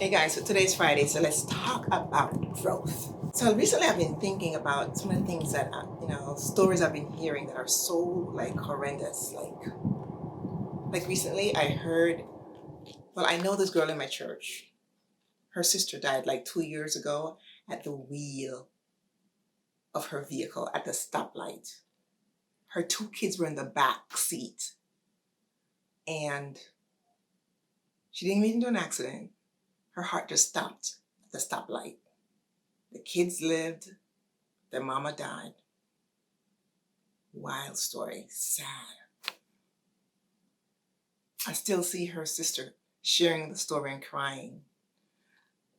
Hey guys, so today's Friday, so let's talk about growth. So recently I've been thinking about some of the things that, stories I've been hearing that are so like horrendous. Like recently I heard, well, I know this girl in my church. Her sister died like 2 years ago at the wheel of her vehicle at the stoplight. Her two kids were in the back seat and she didn't get into an accident. Her heart just stopped at the stoplight. The kids lived, their mama died. Wild story, sad. I still see her sister sharing the story and crying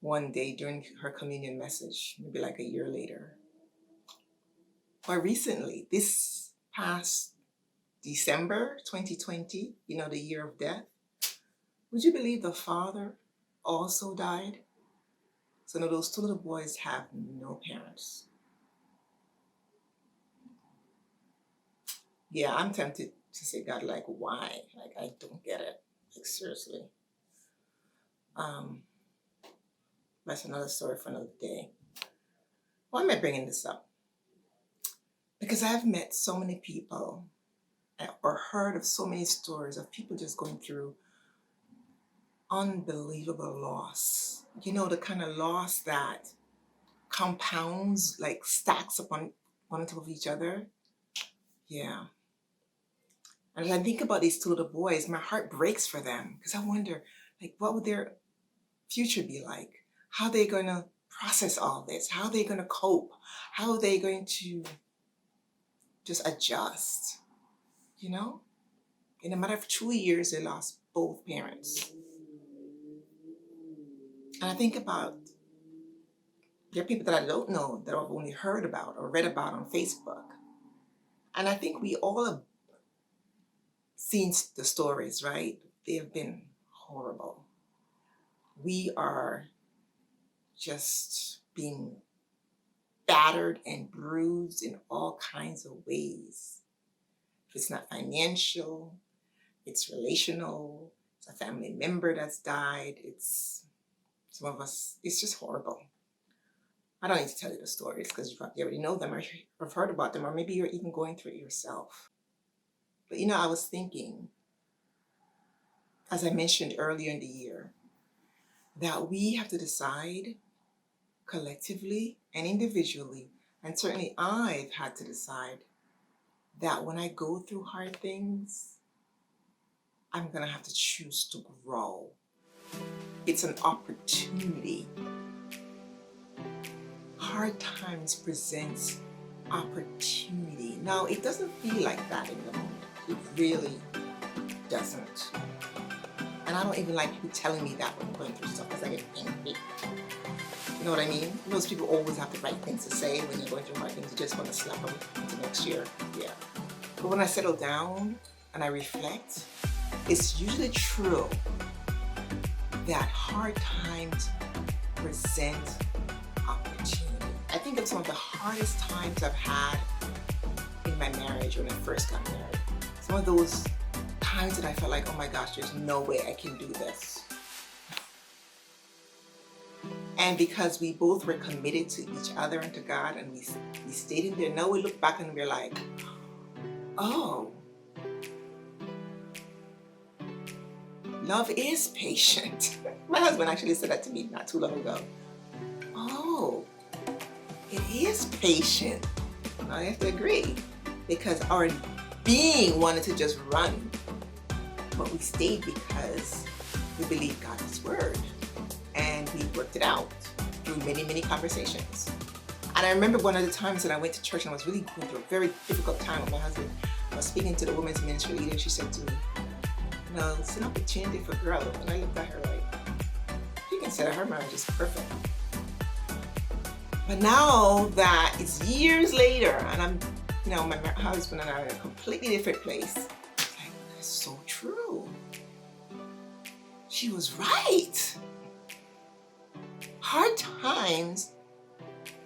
one day during her communion message, maybe like a year later. But recently, this past December 2020, the year of death, would you believe the father also died? So now those two little boys have no parents. Yeah, I'm tempted to say, God, like, why? Like, I don't get it. Like, seriously. That's another story for another day. Why am I bringing this up? Because I've met so many people or heard of so many stories of people just going through unbelievable loss. You know, the kind of loss that compounds, like stacks upon one on top of each other. Yeah. And as I think about these two little boys, my heart breaks for them because I wonder, like, what would their future be like? How are they going to process all this? How are they going to cope? How are they going to just adjust? You know? In a matter of 2 years, they lost both parents. And I think about, there are people that I don't know that I've only heard about or read about on Facebook. And I think we all have seen the stories, right? They have been horrible. We are just being battered and bruised in all kinds of ways. If it's not financial, it's relational, it's a family member that's died, it's some of us, it's just horrible. I don't need to tell you the stories because you probably already know them or have heard about them, or maybe you're even going through it yourself. But I was thinking, as I mentioned earlier in the year, that we have to decide collectively and individually, and certainly I've had to decide that when I go through hard things, I'm going to have to choose to grow. It's an opportunity. Hard times presents opportunity. Now, it doesn't feel like that in the moment. It really doesn't. And I don't even like people telling me that when I'm going through stuff because I get angry. You know what I mean? Those people always have the right things to say when you're going through hard things. You just want to slap them into next year. Yeah. But when I settle down and I reflect, it's usually true that hard times present opportunity. I think of some of the hardest times I've had in my marriage when I first got married. Some of those times that I felt like, oh my gosh, there's no way I can do this. And because we both were committed to each other and to God, and we stayed in there, now we look back and we're like, oh, love is patient. My husband actually said that to me not too long ago. Oh, it is patient. I have to agree, because our being wanted to just run, but we stayed because we believed God's word, and we worked it out through many, many conversations. And I remember one of the times that I went to church and I was really going through a very difficult time with my husband. I was speaking to the women's ministry leader, and she said to me, it's an opportunity for growth. And I looked at her like, she considered her marriage is perfect. But now that it's years later and I'm, my husband and I are in a completely different place, it's like, that's so true. She was right. Hard times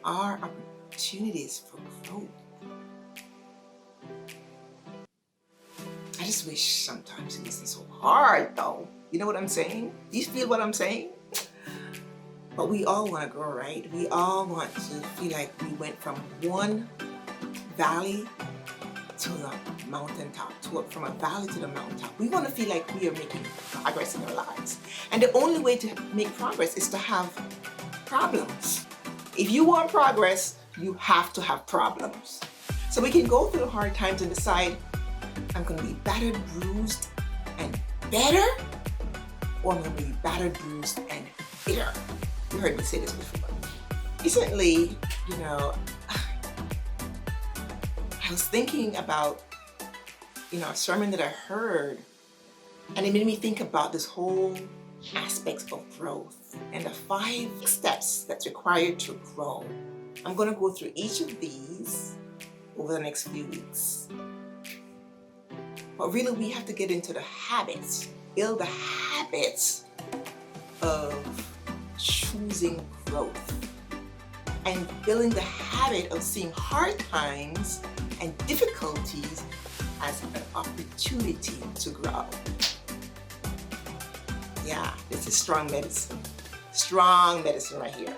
are opportunities for growth. I just wish sometimes it wasn't so hard though. You know what I'm saying? Do you feel what I'm saying? But we all want to grow, right? We all want to feel like we went from one valley to the mountaintop, from a valley to the mountaintop. We want to feel like we are making progress in our lives. And the only way to make progress is to have problems. If you want progress, you have to have problems. So we can go through the hard times and decide, I'm going to be battered, bruised, and better, or I'm going to be battered, bruised, and bitter. You heard me say this before. Recently, I was thinking about, a sermon that I heard, and it made me think about this whole aspect of growth and the 5 steps that's required to grow. I'm going to go through each of these over the next few weeks. But really, we have to get into the habits, build the habits of choosing growth and building the habit of seeing hard times and difficulties as an opportunity to grow. Yeah, this is strong medicine right here.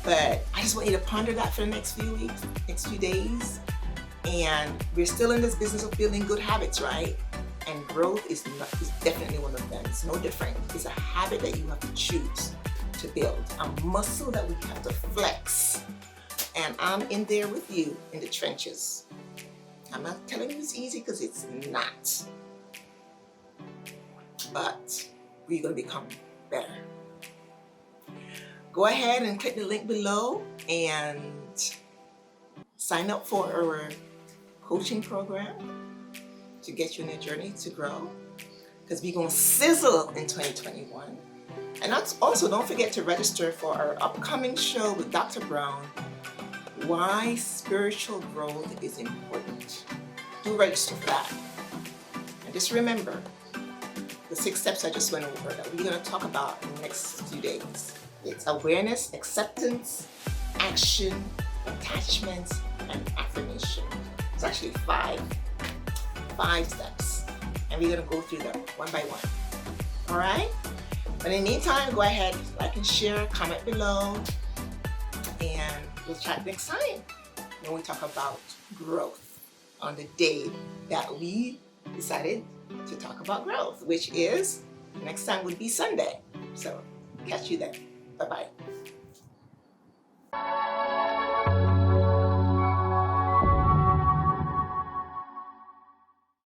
But I just want you to ponder that for the next few weeks, next few days. And we're still in this business of building good habits, right? And growth is definitely one of them. It's no different. It's a habit that you have to choose to build, a muscle that we have to flex. And I'm in there with you in the trenches. I'm not telling you it's easy, because it's not. But we're going to become better. Go ahead and click the link below and sign up for our coaching program to get you on your journey to grow, because we're going to sizzle in 2021. And also, don't forget to register for our upcoming show with Dr. Brown, Why Spiritual Growth is Important. Do register for that. And just remember the 6 steps I just went over that we're going to talk about in the next few days. It's awareness, acceptance, action, attachment, and affirmation. It's actually 5 steps. And we're going to go through them one by one. All right? But in the meantime, go ahead, like and share, comment below, and we'll chat next time when we talk about growth on the day that we decided to talk about growth, which is next time would be Sunday. So catch you then. Bye-bye.